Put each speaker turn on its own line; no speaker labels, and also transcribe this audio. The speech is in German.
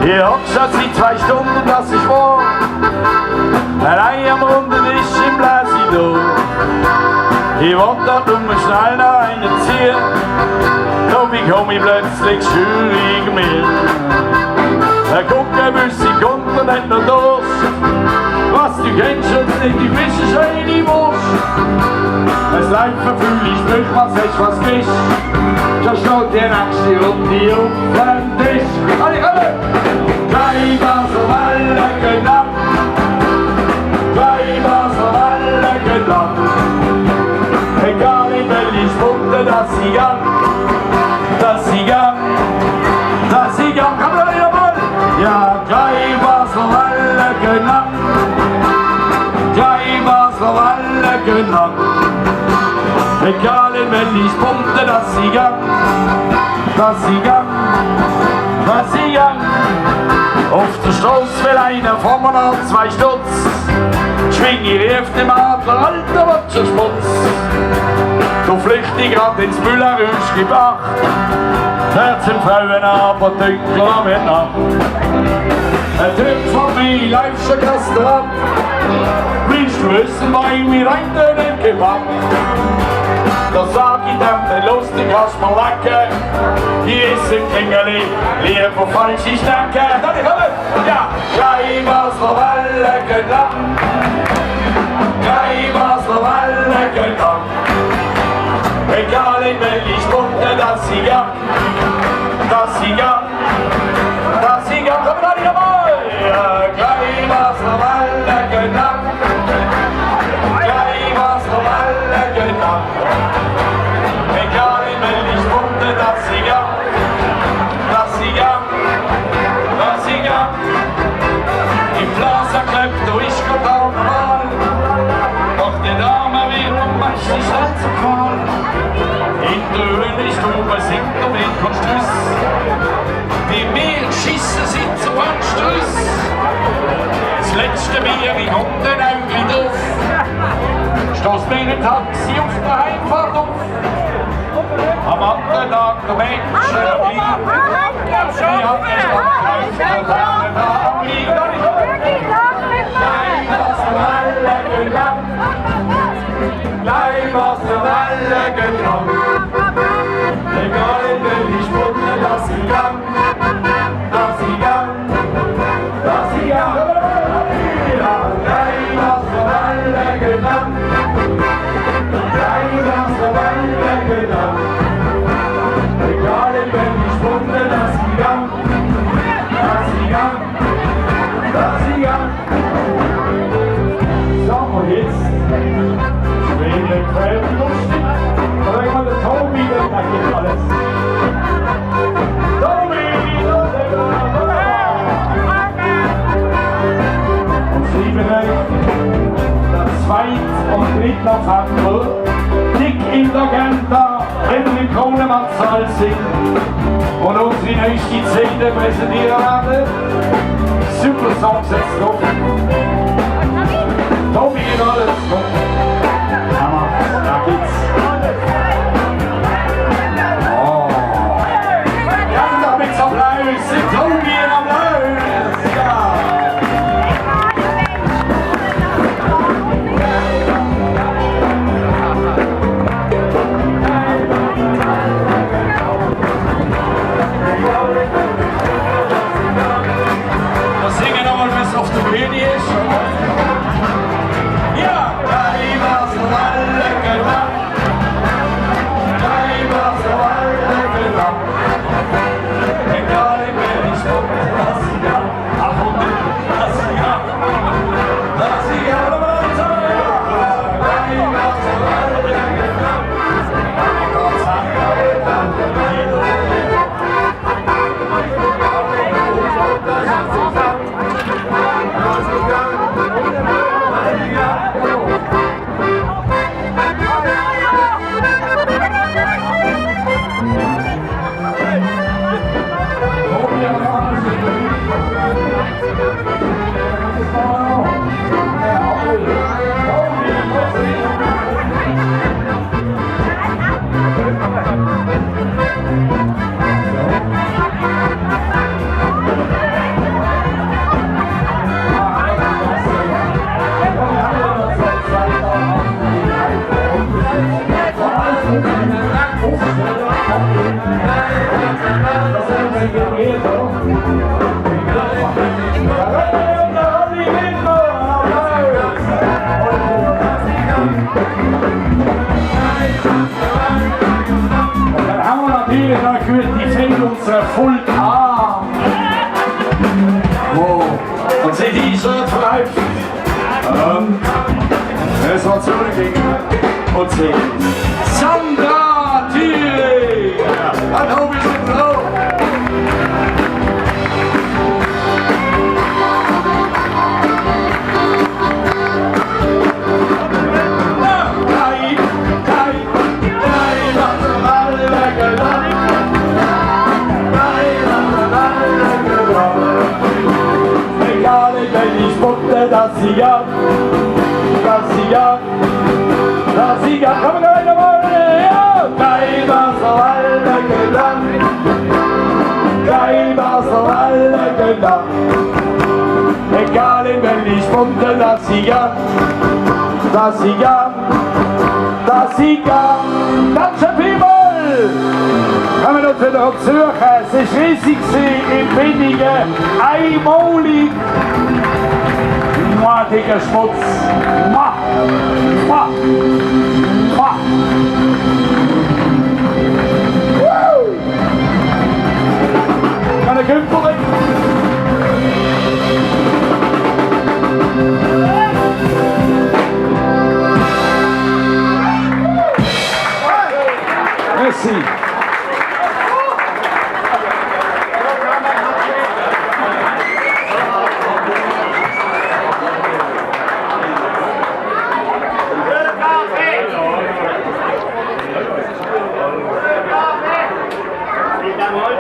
Ihr hockt schon seit 2 Stunden, das ist wahr. Allein am runden Tisch im Bläsido. Ich wollte da nur schnell noch einen ziehen. Da bekomme ich plötzlich schwierig mehr. Der Guckenbüsse kommt und hat noch Durst. Was du kennst und nicht, die Fische schöne Wurst. Es laufen viele Sprüche, was hast, was bist. Da steht die nächste Runde auf den Tisch. Alle, alle! Gleich was auf alle gedacht. Gleich was auf alle gedacht. Egal in welche Spunde, dass sie gang. Dass sie gang. Dass sie gang. Komm mal, jawohl! Ja, gleich was auf alle gedacht. Gleich was auf alle gedacht. Egal in welche Spunde, dass sie gang. Dass sie gang. Dass sie gang. Auf der Straße will einer von mir an 2 Stutz. Schwing ich rief dem Adler, Alter, was schon Schmutz. Du flücht ich grad ins Müllerhüschli Bach. Hört zum Frauen aber dunkler wird Nacht. Ein Typ von mir läuft schon Kasten ab. Willst du wissen, wo ich mich rein nicht gewandt? Da sag ich dem, lustig hast mal lecker. Hier ist ein Klingeli, lieber falsche Stärke. Ja, gleich was noch alle gedacht. Gleich was noch alle gedacht. Egal in welche Stunde, dass sie gang. Dass sie gang. Dass sie gang. Komm mal, jawohl! Ja, gleich was noch alle gedacht. Gleich was noch alle gedacht. Egal in welche Stunde, dass sie gang. Dass sie gang. Dass sie gang. Im Blaser klappt du ich grad auch mal. Doch die Dame wiederum macht sich nicht so kahl. In der Höhlestube singt um den Konstruss. Die Meerschisse sind so ein Strüss. Das letzte Bier, ich komm den Augen drauf. Stoß mir ein Taxi auf der Heimfahrt auf. Am anderen Tag der Mensch erblieb. Sie hat den Stadtkauf der Tag liegen. Gleich was für alle gegangen. Gleich was für alle gegangen. Egal in welche Stunde, dass sie gang. Dass sie gang. Dass sie gang. Ja, gleich was für alle gegangen. Gleich was für alle gegangen. Egal in welche Stunde, dass sie gang. Dass sie gang. Dass sie gang. So, und jetzt schwere Quellen lustig. Da bringen wir den Tobi, da geht alles. Tobi, und 7 der 2. und 3. November, dick in der Agenda, wenn wir im Kohlematzahl sind und unsere nächste CD präsentieren werden. Super Songs jetzt noch. Tobi geht alles. Hammer, da geht's. Oh. Ja, damit Applaus. Tobi in Applaus. Ja. Wir singen nochmal, bis es auf der Bühne ist. Ja, gleich was für alle gedacht. Gleich was für alle gedacht. Egal in welche Stunde, dass sie ja. Ach und dass sie ja. Dass sie ja. Gleich was für alle gedacht. Gott sei Dank, Dann haben wir natürlich noch gute Fälle unserer Full A. Wow. Und sie diese bleibt. Es war zurückgegangen. Und sie Sandra Thierry. Hallo, wir sind Frau. Das Sieger, komm gleich nochmal, ja, kein alle gelangt, kein alle gelangt, egal in welchen Spunde, das Sieger, danke vielmals! Kommen wir noch wieder zurück, es ist riesig in Binningen, einmalig. Moi, dicker Schmutz. Moi. Moi. Moi. Kann der Gümpel weg? Merci.
Jawohl,